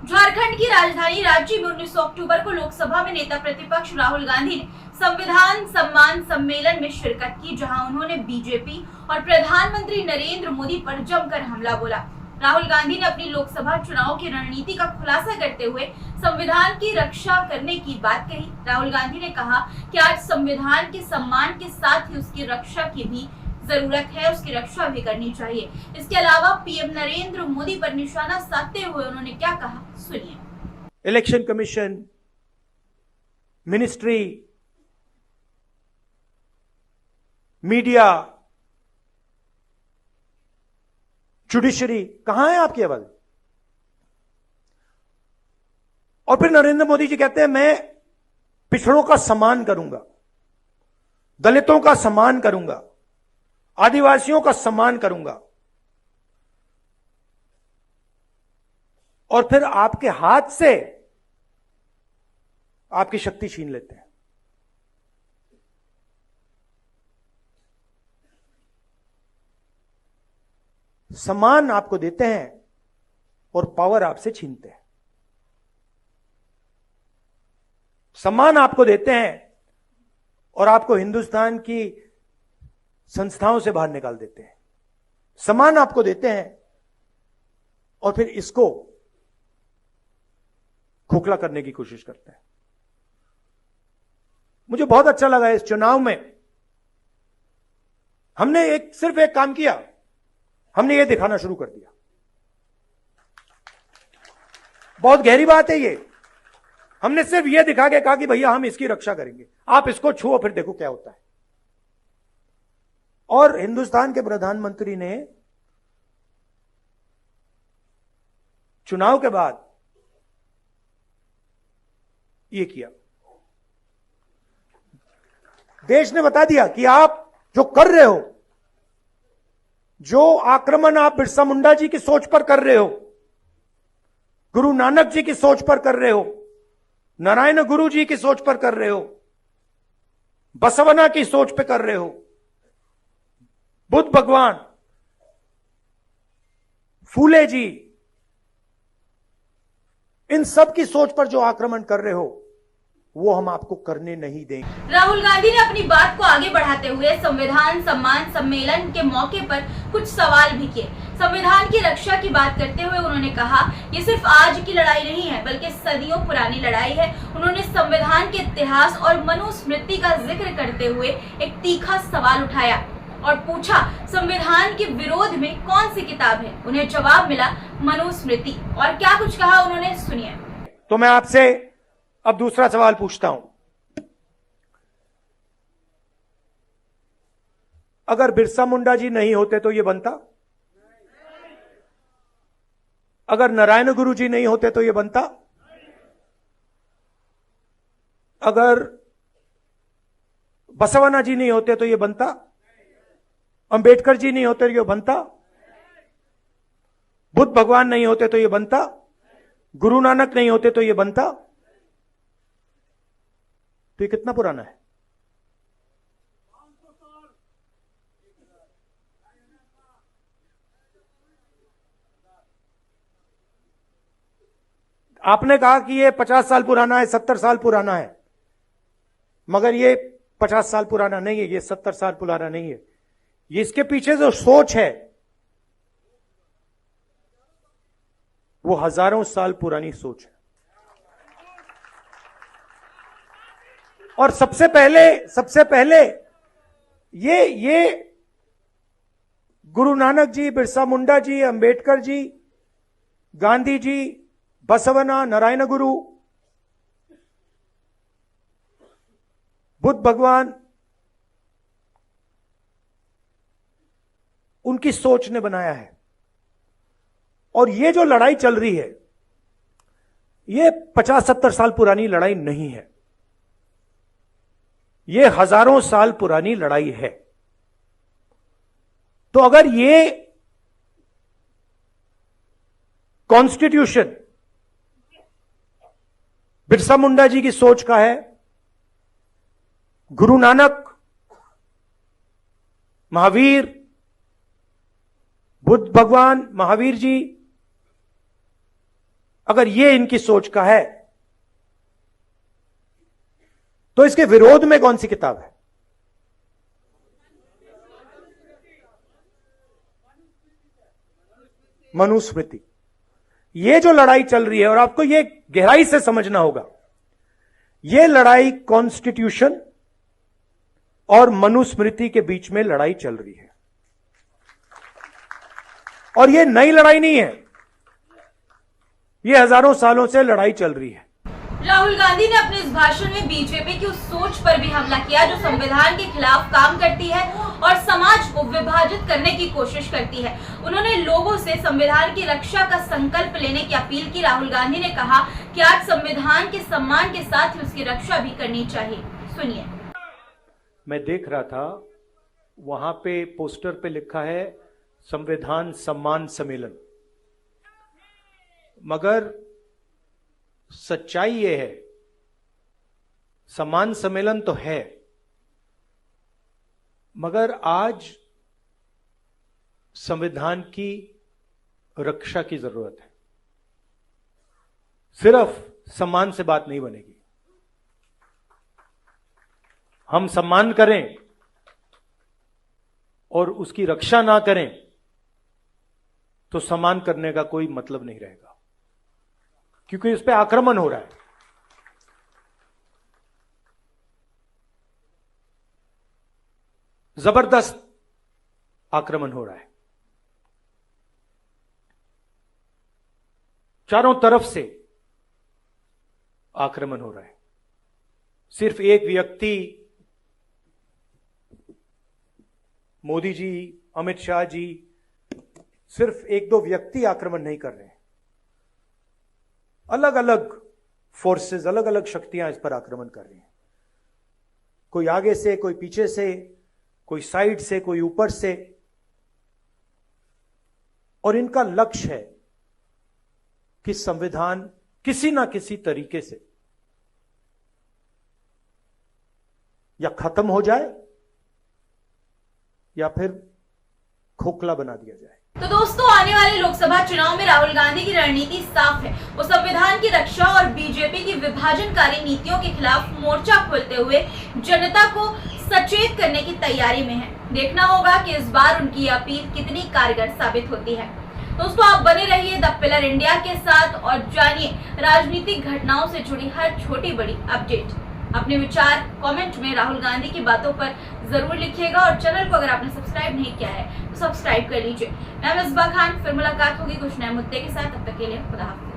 झारखंड की राजधानी रांची में 19 अक्टूबर को लोकसभा में नेता प्रतिपक्ष राहुल गांधी ने संविधान सम्मान सम्मेलन में शिरकत की, जहां उन्होंने बीजेपी और प्रधानमंत्री नरेंद्र मोदी पर जमकर हमला बोला। राहुल गांधी ने अपनी लोकसभा चुनाव की रणनीति का खुलासा करते हुए संविधान की रक्षा करने की बात कही। राहुल गांधी ने कहा कि आज संविधान के सम्मान के साथ ही उसकी रक्षा की भी जरूरत है, उसकी रक्षा भी करनी चाहिए। इसके अलावा पीएम नरेंद्र मोदी पर निशाना साधते हुए उन्होंने क्या कहा, सुनिए। Election commission, ministry, media, judiciary, कहां है आपकी आवाज? और फिर नरेंद्र मोदी जी कहते हैं मैं पिछड़ों का सम्मान करूंगा, दलितों का सम्मान करूंगा, आदिवासियों का सम्मान करूंगा, और फिर आपके हाथ से आपकी शक्ति छीन लेते हैं। सम्मान आपको देते हैं और पावर आपसे छीनते हैं। सम्मान आपको देते हैं और आपको हिंदुस्तान की संस्थाओं से बाहर निकाल देते हैं। सम्मान आपको देते हैं और फिर इसको खोखला करने की कोशिश करते हैं। मुझे बहुत अच्छा लगा इस चुनाव में हमने सिर्फ एक काम किया, हमने ये दिखाना शुरू कर दिया। बहुत गहरी बात है ये। हमने सिर्फ ये दिखा के कहा कि भैया हम इसकी रक्षा करेंगे, आप इसको छुओ फिर देखो क्या होता है। और हिंदुस्तान के प्रधानमंत्री ने चुनाव के बाद ये किया। देश ने बता दिया कि आप जो कर रहे हो, जो आक्रमण आप बिरसा मुंडा जी की सोच पर कर रहे हो, गुरु नानक जी की सोच पर कर रहे हो, नारायण गुरु जी की सोच पर कर रहे हो, बसवना की सोच पर कर रहे हो, बुद्ध भगवान, फूले जी, इन सब की सोच पर जो आक्रमण कर रहे हो वो हम आपको करने नहीं देंगे। राहुल गांधी ने अपनी बात को आगे बढ़ाते हुए संविधान सम्मान सम्मेलन के मौके पर कुछ सवाल भी किए। संविधान की रक्षा की बात करते हुए उन्होंने कहा, ये सिर्फ आज की लड़ाई नहीं है बल्कि सदियों पुरानी लड़ाई है। उन्होंने संविधान के इतिहास और मनुस्मृति का जिक्र करते हुए एक तीखा सवाल उठाया और पूछा, संविधान के विरोध में कौन सी किताब है? उन्हें जवाब मिला, मनुस्मृति। और क्या कुछ कहा उन्होंने, सुनिए। तो मैं आपसे अब दूसरा सवाल पूछता हूं, अगर बिरसा मुंडा जी नहीं होते तो ये बनता? अगर नारायण गुरु जी नहीं होते तो ये बनता? अगर बसवना जी नहीं होते तो ये बनता? अंबेडकर जी नहीं होते तो ये बनता? बुद्ध भगवान नहीं होते तो ये बनता? गुरु नानक नहीं होते तो ये बनता? तो ये कितना पुराना है? आपने कहा कि ये 50 साल पुराना है, 70 साल पुराना है, मगर ये 50 साल पुराना नहीं है, ये 70 साल पुराना नहीं है। ये इसके पीछे जो सोच है वो हजारों साल पुरानी सोच है। और सबसे पहले ये गुरु नानक जी, बिरसा मुंडा जी, अंबेडकर जी, गांधी जी, बसवना, नारायण गुरु, बुद्ध भगवान, उनकी सोच ने बनाया है। और ये जो लड़ाई चल रही है ये 50-70 साल पुरानी लड़ाई नहीं है, ये हजारों साल पुरानी लड़ाई है। तो अगर ये कॉन्स्टिट्यूशन बिरसा मुंडा जी की सोच का है, गुरु नानक, महावीर, बुद्ध भगवान, महावीर जी, अगर ये इनकी सोच का है तो इसके विरोध में कौन सी किताब है? मनुस्मृति। ये जो लड़ाई चल रही है, और आपको ये गहराई से समझना होगा, ये लड़ाई कॉन्स्टिट्यूशन और मनुस्मृति के बीच में लड़ाई चल रही है। और ये नई लड़ाई नहीं है, ये हजारों सालों से लड़ाई चल रही है। राहुल गांधी ने अपने इस भाषण में बीजेपी की उस सोच पर भी हमला किया जो संविधान के खिलाफ काम करती है और समाज को विभाजित करने की कोशिश करती है। उन्होंने लोगों से संविधान की रक्षा का संकल्प लेने की अपील की। राहुल गांधी ने कहा कि आज संविधान के सम्मान के साथ ही उसकी रक्षा भी करनी चाहिए। सुनिए। मैं देख रहा था, वहां पे पोस्टर पे लिखा है संविधान सम्मान सम्मेलन, मगर सच्चाई यह है, सम्मान सम्मेलन तो है, मगर आज संविधान की रक्षा की जरूरत है। सिर्फ सम्मान से बात नहीं बनेगी। हम सम्मान करें और उसकी रक्षा ना करें तो सम्मान करने का कोई मतलब नहीं रहेगा, क्योंकि इस पे आक्रमण हो रहा है। जबरदस्त आक्रमण हो रहा है, चारों तरफ से आक्रमण हो रहा है। सिर्फ एक व्यक्ति, मोदी जी, अमित शाह जी, सिर्फ एक दो व्यक्ति आक्रमण नहीं कर रहे हैं, अलग अलग फोर्सेस, अलग अलग शक्तियां इस पर आक्रमण कर रही हैं। कोई आगे से, कोई पीछे से, कोई साइड से, कोई ऊपर से, और इनका लक्ष्य है कि संविधान किसी ना किसी तरीके से या खत्म हो जाए या फिर खोखला बना दिया जाए। तो दोस्तों, आने वाले लोकसभा चुनाव में राहुल गांधी की रणनीति साफ है। वो संविधान की रक्षा और बीजेपी की विभाजनकारी नीतियों के खिलाफ मोर्चा खोलते हुए जनता को सचेत करने की तैयारी में है। देखना होगा कि इस बार उनकी अपील कितनी कारगर साबित होती है। दोस्तों, आप बने रहिए द पिलर इंडिया के साथ और जानिए राजनीतिक घटनाओं से जुड़ी हर छोटी बड़ी अपडेट। अपने विचार कमेंट में राहुल गांधी की बातों पर जरूर लिखिएगा और चैनल को अगर आपने सब्सक्राइब नहीं किया है तो सब्सक्राइब कर लीजिए। मैं मिसबा खान, फिर मुलाकात होगी कुछ नए मुद्दे के साथ। तब तक के लिए खुदा हाफिज़।